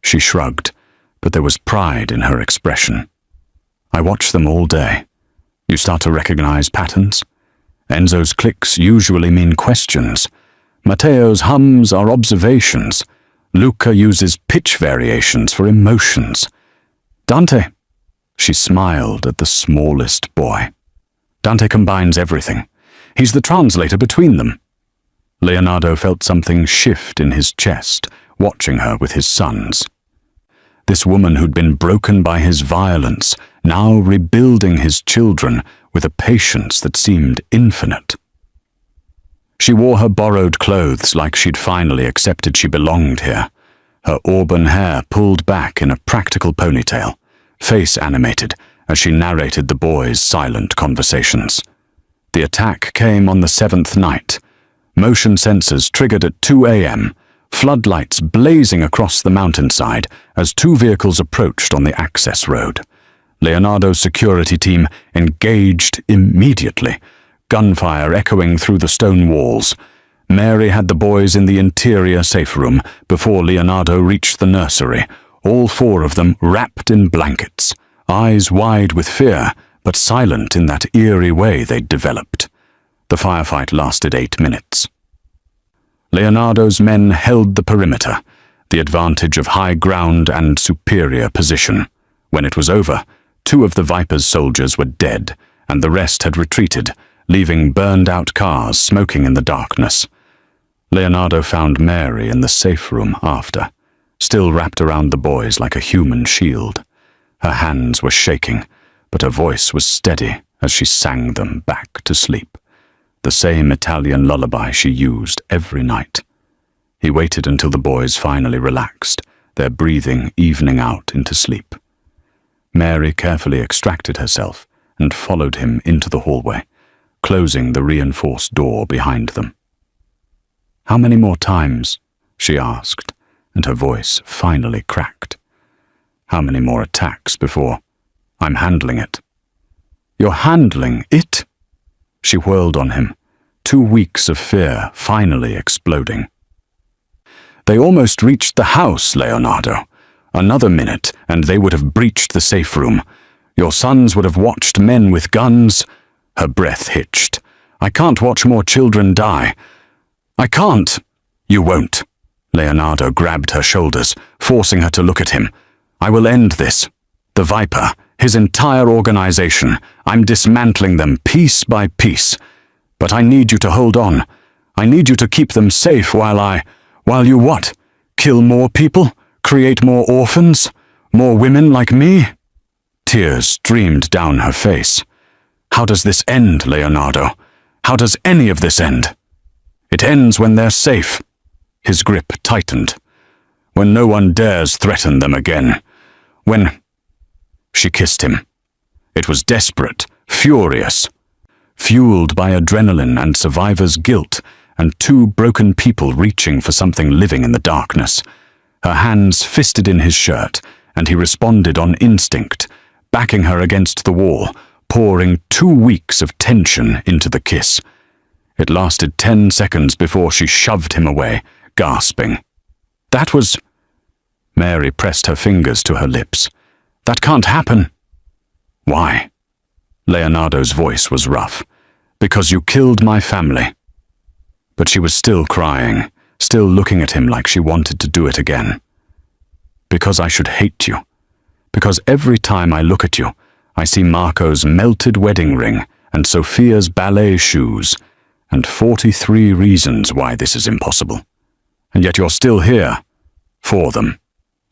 She shrugged, but there was pride in her expression. "I watch them all day. You start to recognize patterns? Enzo's clicks usually mean questions. Matteo's hums are observations. Luca uses pitch variations for emotions. Dante," she smiled at the smallest boy. "Dante combines everything. He's the translator between them." Leonardo felt something shift in his chest, watching her with his sons. This woman who'd been broken by his violence, now rebuilding his children with a patience that seemed infinite. She wore her borrowed clothes like she'd finally accepted she belonged here, her auburn hair pulled back in a practical ponytail, face animated as she narrated the boys' silent conversations. The attack came on the 7th night. Motion sensors triggered at 2 a.m., floodlights blazing across the mountainside as 2 vehicles approached on the access road. Leonardo's security team engaged immediately, gunfire echoing through the stone walls. Mary had the boys in the interior safe room before Leonardo reached the nursery, all 4 of them wrapped in blankets, eyes wide with fear, but silent in that eerie way they'd developed. The firefight lasted 8 minutes. Leonardo's men held the perimeter, the advantage of high ground and superior position. When it was over, 2 of the Viper's soldiers were dead, and the rest had retreated, leaving burned-out cars smoking in the darkness. Leonardo found Mary in the safe room after, still wrapped around the boys like a human shield. Her hands were shaking, but her voice was steady as she sang them back to sleep. The same Italian lullaby she used every night. He waited until the boys finally relaxed, their breathing evening out into sleep. Mary carefully extracted herself and followed him into the hallway, closing the reinforced door behind them. "How many more times?" she asked, and her voice finally cracked. How many more attacks before? I'm handling it. You're handling it? She whirled on him, 2 weeks of fear finally exploding. They almost reached the house, Leonardo. Another minute, and they would have breached the safe room. Your sons would have watched men with guns. Her breath hitched. I can't watch more children die. I can't. You won't. Leonardo grabbed her shoulders, forcing her to look at him. I will end this. The Viper, his entire organization. I'm dismantling them piece by piece. But I need you to hold on. I need you to keep them safe while you what? Kill more people? Create more orphans? More women like me? Tears streamed down her face. How does this end, Leonardo? How does any of this end? It ends when they're safe. His grip tightened. When no one dares threaten them again. When... She kissed him. It was desperate, furious, fueled by adrenaline and survivor's guilt, and 2 broken people reaching for something living in the darkness. Her hands fisted in his shirt, and he responded on instinct, backing her against the wall, pouring 2 weeks of tension into the kiss. It lasted 10 seconds before she shoved him away, gasping. That was... Mary pressed her fingers to her lips. That can't happen. Why? Leonardo's voice was rough. Because you killed my family. But she was still crying, still looking at him like she wanted to do it again. Because I should hate you. Because every time I look at you, I see Marco's melted wedding ring and Sophia's ballet shoes, and 43 reasons why this is impossible. And yet you're still here. For them.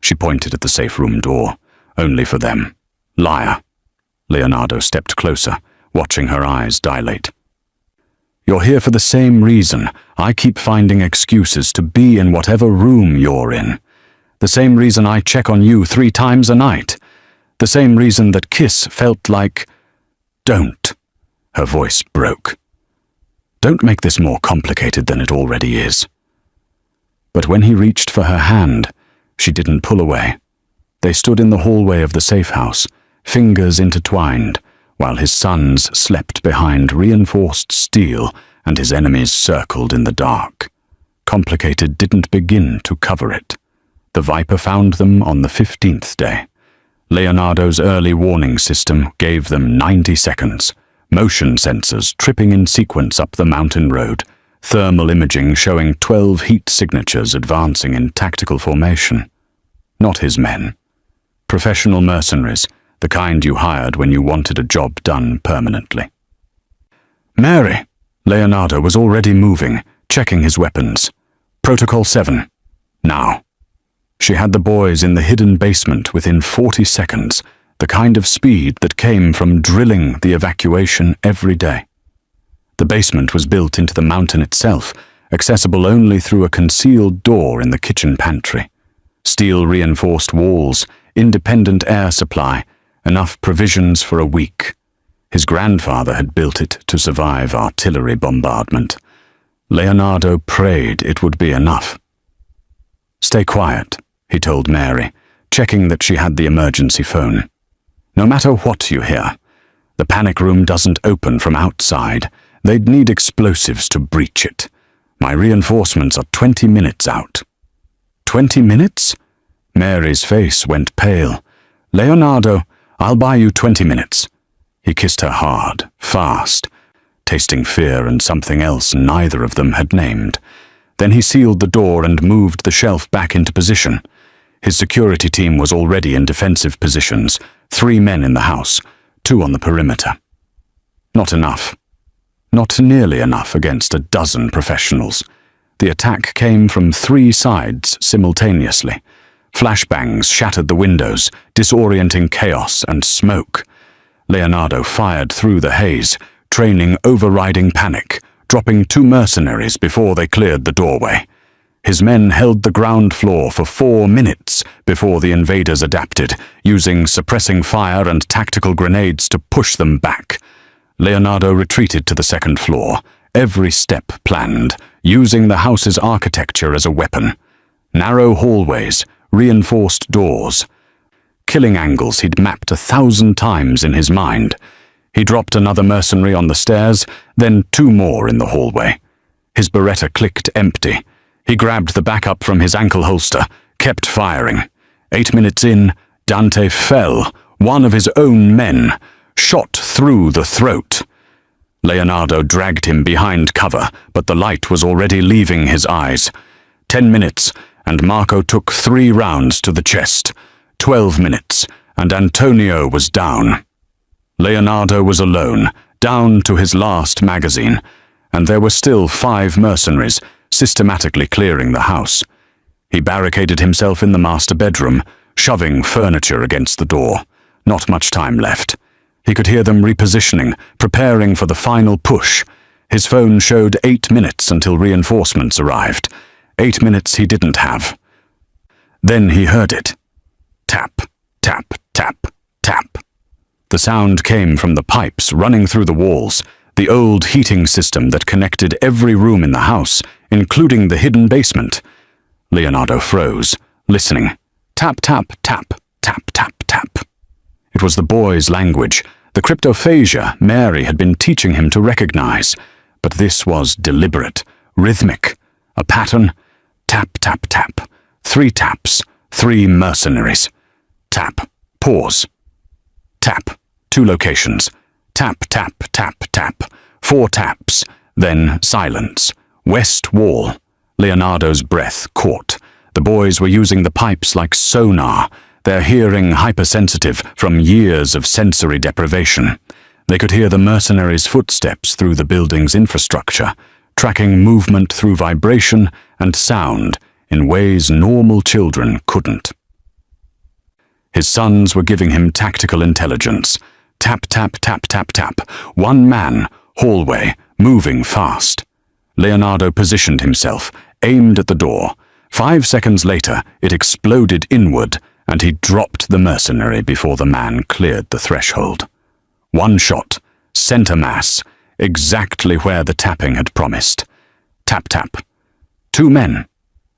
She pointed at the safe room door. Only for them. Liar. Leonardo stepped closer, watching her eyes dilate. You're here for the same reason. I keep finding excuses to be in whatever room you're in. The same reason I check on you 3 times a night. The same reason that Kiss felt like... Don't. Her voice broke. Don't make this more complicated than it already is. But when he reached for her hand, she didn't pull away. They stood in the hallway of the safe house, fingers intertwined, while his sons slept behind reinforced steel and his enemies circled in the dark. Complicated didn't begin to cover it. The Viper found them on the 15th day. Leonardo's early warning system gave them 90 seconds. Motion sensors tripping in sequence up the mountain road. Thermal imaging showing 12 heat signatures advancing in tactical formation. Not his men. Professional mercenaries, the kind you hired when you wanted a job done permanently. Mary! Leonardo was already moving, checking his weapons. Protocol 7. Now. She had the boys in the hidden basement within 40 seconds, the kind of speed that came from drilling the evacuation every day. The basement was built into the mountain itself, accessible only through a concealed door in the kitchen pantry. Steel-reinforced walls, independent air supply, enough provisions for a week. His grandfather had built it to survive artillery bombardment. Leonardo prayed it would be enough. Stay quiet, he told Mary, checking that she had the emergency phone. No matter what you hear, the panic room doesn't open from outside. They'd need explosives to breach it. My reinforcements are 20 minutes out. 20 minutes? Mary's face went pale. Leonardo, I'll buy you 20 minutes. He kissed her hard, fast, tasting fear and something else neither of them had named. Then he sealed the door and moved the shelf back into position. His security team was already in defensive positions, 3 men in the house, 2 on the perimeter. Not enough. Not nearly enough against a dozen professionals. The attack came from 3 sides simultaneously. Flashbangs shattered the windows, disorienting chaos and smoke. Leonardo fired through the haze, training overriding panic, dropping 2 mercenaries before they cleared the doorway. His men held the ground floor for 4 minutes before the invaders adapted, using suppressing fire and tactical grenades to push them back. Leonardo retreated to the 2nd floor, every step planned, using the house's architecture as a weapon. Narrow hallways, reinforced doors. Killing angles he'd mapped 1,000 times in his mind. He dropped another mercenary on the stairs, then 2 more in the hallway. His Beretta clicked empty. He grabbed the backup from his ankle holster, kept firing. 8 minutes in, Dante fell, one of his own men, shot through the throat. Leonardo dragged him behind cover, but the light was already leaving his eyes. 10 minutes, and Marco took 3 rounds to the chest. 12 minutes, and Antonio was down. Leonardo was alone, down to his last magazine, and there were still 5 mercenaries, systematically clearing the house. He barricaded himself in the master bedroom, shoving furniture against the door. Not much time left. He could hear them repositioning, preparing for the final push. His phone showed 8 minutes until reinforcements arrived. 8 minutes he didn't have. Then he heard it. Tap, tap, tap, tap. The sound came from the pipes running through the walls, the old heating system that connected every room in the house, including the hidden basement. Leonardo froze, listening. Tap, tap, tap, tap, tap, tap. It was the boy's language, the cryptophagia Mary had been teaching him to recognize. But this was deliberate, rhythmic, a pattern. Tap, tap, tap. 3 taps, 3 mercenaries. Tap, pause. Tap, 2 locations. Tap, tap, tap, tap. 4 taps, then silence. West wall. Leonardo's breath caught. The boys were using the pipes like sonar, their hearing hypersensitive from years of sensory deprivation. They could hear the mercenaries' footsteps through the building's infrastructure, tracking movement through vibration and sound in ways normal children couldn't. His sons were giving him tactical intelligence. Tap, tap, tap, tap, tap. 1 man, hallway, moving fast. Leonardo positioned himself, aimed at the door. 5 seconds later, it exploded inward, and he dropped the mercenary before the man cleared the threshold. 1 shot, center mass, exactly where the tapping had promised. Tap, tap. 2 men.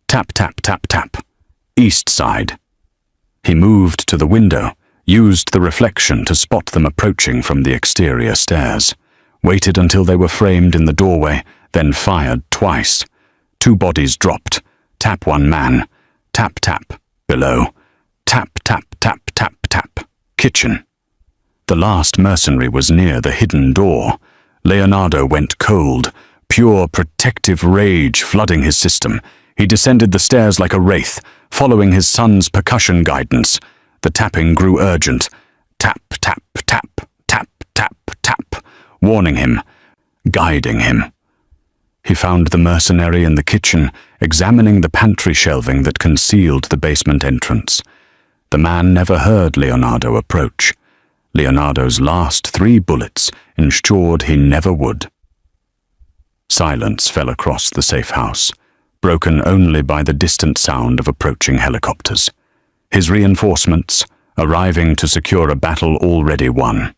Tap, tap, tap, tap. East side. He moved to the window, used the reflection to spot them approaching from the exterior stairs, waited until they were framed in the doorway, then fired twice. 2 bodies dropped. Tap 1 man. Tap, tap. Below. Tap, tap, tap, tap, tap. Kitchen. The last mercenary was near the hidden door. Leonardo went cold, pure protective rage flooding his system. He descended the stairs like a wraith, following his son's percussion guidance. The tapping grew urgent. Tap, tap, tap, tap, tap, tap, warning him, guiding him. He found the mercenary in the kitchen, examining the pantry shelving that concealed the basement entrance. The man never heard Leonardo approach. Leonardo's last 3 bullets ensured he never would. Silence fell across the safe house, broken only by the distant sound of approaching helicopters. His reinforcements, arriving to secure a battle already won.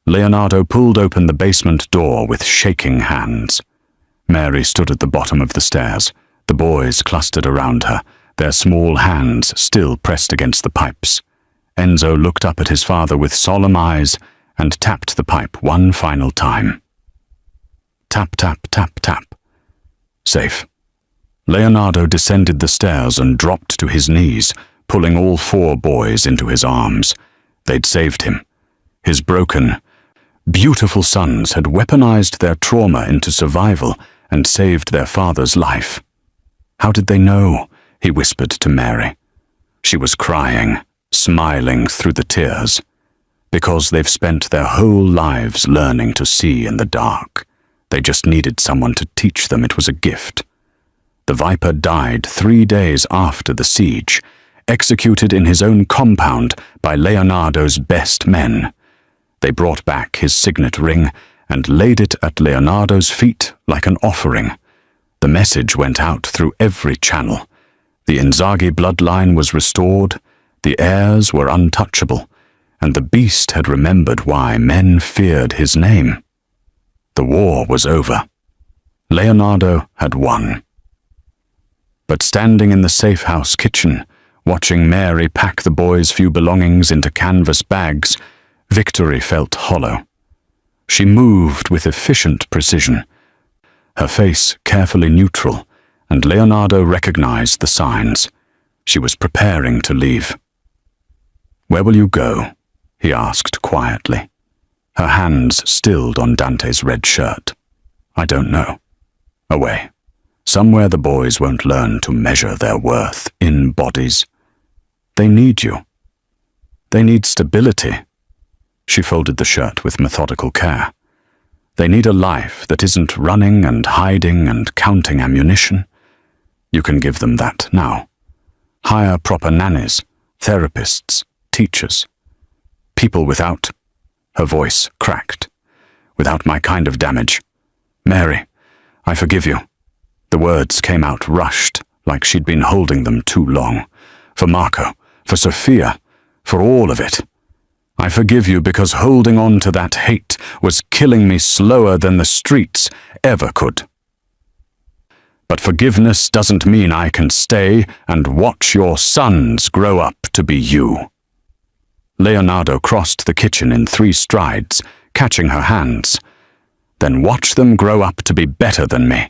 Leonardo pulled open the basement door with shaking hands. Mary stood at the bottom of the stairs. The boys clustered around her, their small hands still pressed against the pipes. Enzo looked up at his father with solemn eyes and tapped the pipe 1 final time. Tap, tap, tap, tap. Safe. Leonardo descended the stairs and dropped to his knees, pulling all 4 boys into his arms. They'd saved him. His broken, beautiful sons had weaponized their trauma into survival and saved their father's life. How did they know? He whispered to Mary. She was crying, smiling through the tears. Because they've spent their whole lives learning to see in the dark. They just needed someone to teach them it was a gift. The Viper died 3 days after the siege, executed in his own compound by Leonardo's best men. They brought back his signet ring and laid it at Leonardo's feet like an offering. The message went out through every channel. The Inzaghi bloodline was restored, the heirs were untouchable, and the beast had remembered why men feared his name. The war was over. Leonardo had won. But standing in the safe house kitchen, watching Mary pack the boys' few belongings into canvas bags, victory felt hollow. She moved with efficient precision, her face carefully neutral, and Leonardo recognized the signs. She was preparing to leave. "Where will you go?" he asked quietly. Her hands stilled on Dante's red shirt. "I don't know. Away. Somewhere the boys won't learn to measure their worth in bodies. They need you. They need stability." She folded the shirt with methodical care. "They need a life that isn't running and hiding and counting ammunition. You can give them that now. Hire proper nannies, therapists, teachers. People without..." Her voice cracked. "Without my kind of damage. Mary, I forgive you." The words came out rushed, like she'd been holding them too long. "For Marco, for Sophia, for all of it. I forgive you because holding on to that hate was killing me slower than the streets ever could. But forgiveness doesn't mean I can stay and watch your sons grow up to be you." Leonardo crossed the kitchen in 3 strides, catching her hands. "Then watch them grow up to be better than me.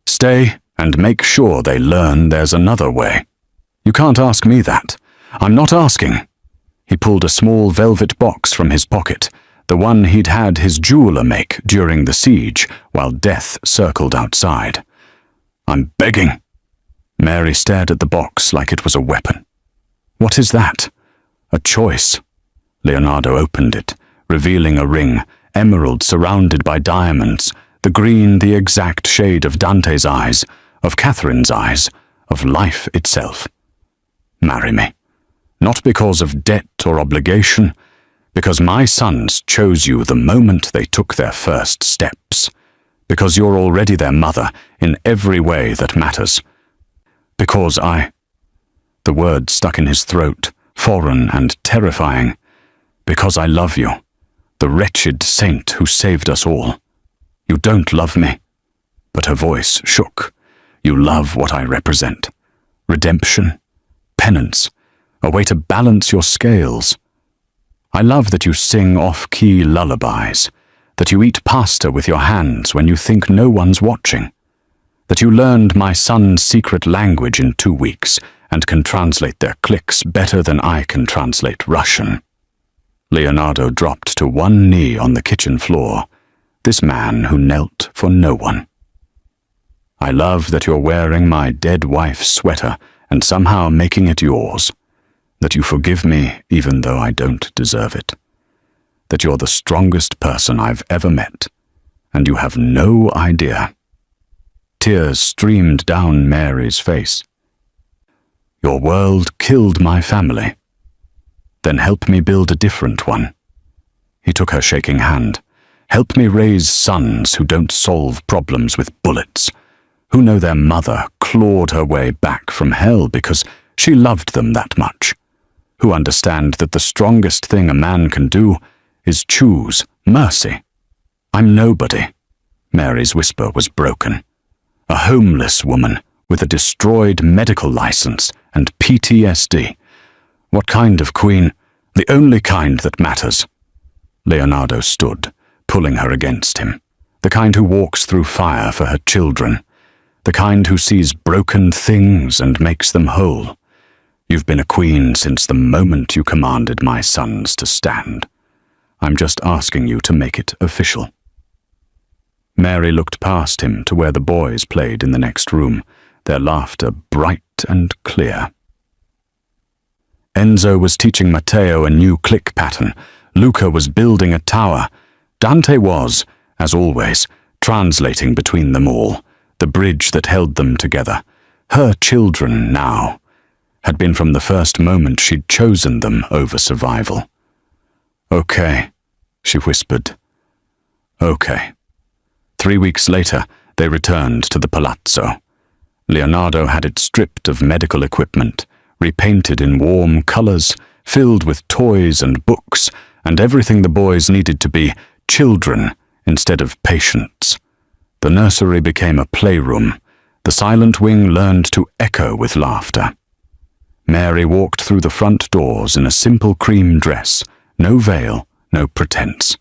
Stay and make sure they learn there's another way." "You can't ask me that. I'm not asking." He pulled a small velvet box from his pocket, the one he'd had his jeweler make during the siege while death circled outside. "I'm begging." Mary stared at the box like it was a weapon. "What is that?" "A choice." Leonardo opened it, revealing a ring, emerald surrounded by diamonds, the green the exact shade of Dante's eyes, of Catherine's eyes, of life itself. "Marry me. Not because of debt or obligation, because my sons chose you the moment they took their first steps. Because you're already their mother in every way that matters. Because I..." The word stuck in his throat, foreign and terrifying. "Because I love you, the wretched saint who saved us all. You don't love me." But her voice shook. "You love what I represent. Redemption, penance, a way to balance your scales. I love that you sing off-key lullabies, that you eat pasta with your hands when you think no one's watching, that you learned my son's secret language in 2 weeks and can translate their clicks better than I can translate Russian." Leonardo dropped to one knee on the kitchen floor, this man who knelt for no one. "I love that you're wearing my dead wife's sweater and somehow making it yours, that you forgive me even though I don't deserve it, that you're the strongest person I've ever met, and you have no idea." Tears streamed down Mary's face. "Your world killed my family. Then help me build a different one." He took her shaking hand. "Help me raise sons who don't solve problems with bullets, who know their mother clawed her way back from hell because she loved them that much, who understand that the strongest thing a man can do is choose mercy. I'm nobody." Mary's whisper was broken. "A homeless woman with a destroyed medical license and PTSD. What kind of queen? The only kind that matters." Leonardo stood, pulling her against him. The kind who walks through fire for her children. The kind who sees broken things and makes them whole. You've been a queen since the moment you commanded my sons to stand. I'm just asking you to make it official." Mary looked past him to where the boys played in the next room, their laughter bright and clear. Enzo was teaching Matteo a new click pattern. Luca was building a tower. Dante was, as always, translating between them all, the bridge that held them together. Her children now had been from the first moment she'd chosen them over survival. "Okay," she whispered. "Okay." 3 weeks later, they returned to the palazzo. Leonardo had it stripped of medical equipment, repainted in warm colors, filled with toys and books, and everything the boys needed to be children instead of patients. The nursery became a playroom, The silent wing learned to echo with laughter. Mary walked through the front doors in a simple cream dress, no veil, no pretense.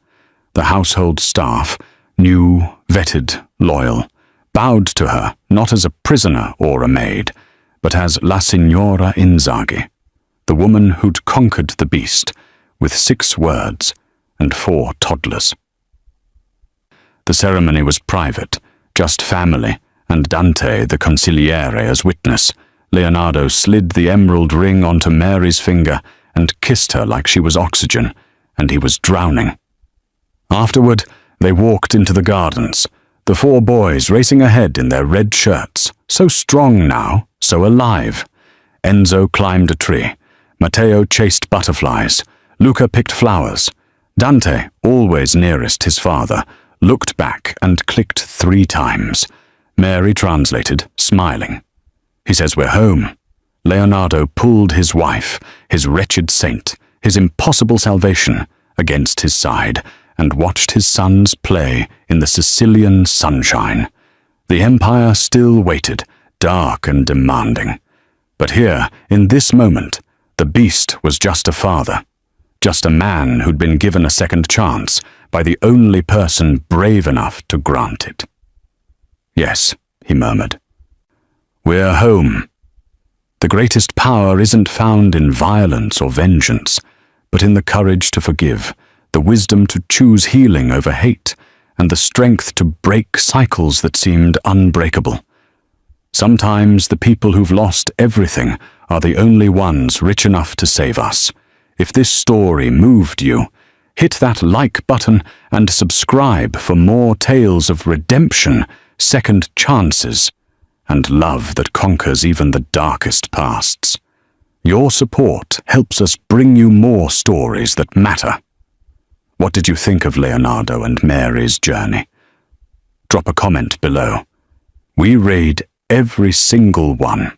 The household staff, new, vetted, loyal, bowed to her not as a prisoner or a maid, but as La Signora Inzaghi, the woman who'd conquered the beast with 6 words and 4 toddlers. The ceremony was private, just family, and Dante the consigliere as witness. Leonardo slid the emerald ring onto Mary's finger and kissed her like she was oxygen, and he was drowning. Afterward, they walked into the gardens, the 4 boys racing ahead in their red shirts, so strong now, so alive. Enzo climbed a tree. Matteo chased butterflies. Luca picked flowers. Dante, always nearest his father, looked back and clicked 3 times. Mary translated, smiling. He says we're home. Leonardo pulled his wife, his wretched saint, his impossible salvation, against his side, and watched his sons play in the Sicilian sunshine. The empire still waited, dark and demanding. But here, in this moment, the beast was just a father, just a man who'd been given a second chance by the only person brave enough to grant it. Yes, he murmured. We're home. The greatest power isn't found in violence or vengeance, but in the courage to forgive, the wisdom to choose healing over hate, and the strength to break cycles that seemed unbreakable. Sometimes the people who've lost everything are the only ones rich enough to save us. If this story moved you, hit that like button and subscribe for more tales of redemption, second chances, and love that conquers even the darkest pasts. Your support helps us bring you more stories that matter. What did you think of Leonardo and Mary's journey? Drop a comment below. We read every single one.